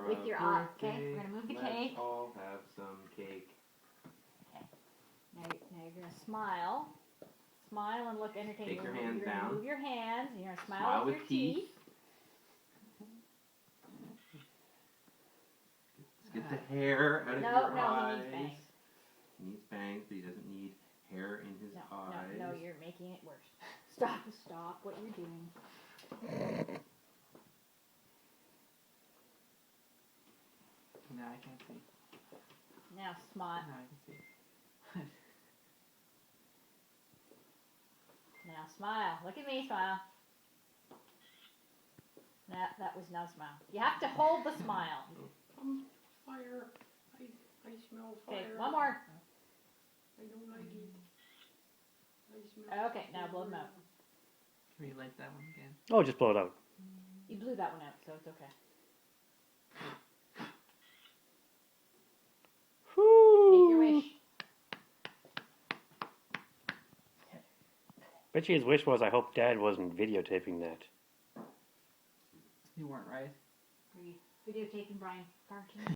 with your eye. Okay, we're gonna move the cake. Let's all have some cake. Okay. Now you're gonna smile. Smile and look entertaining. Take your hands down. Move your hands. And you're gonna smile with your teeth. Let's get the hair out of your eyes. He needs bangs. He needs bangs, but he doesn't need hair in his eyes. No, you're making it worse. Stop what you're doing. Now I can't see. Now smile. Now I can see. Now smile. Look at me, smile. That was no smile. You have to hold the smile. Fire. I smell fire. Okay, one more. I don't like it. I smell Okay, now blow them out. Can we light that one again? Oh, just blow it out. You blew that one out, so it's okay. Make your wish. Bet you his wish was, I hope Dad wasn't videotaping that. You weren't right. Are you videotaping Brian Barton?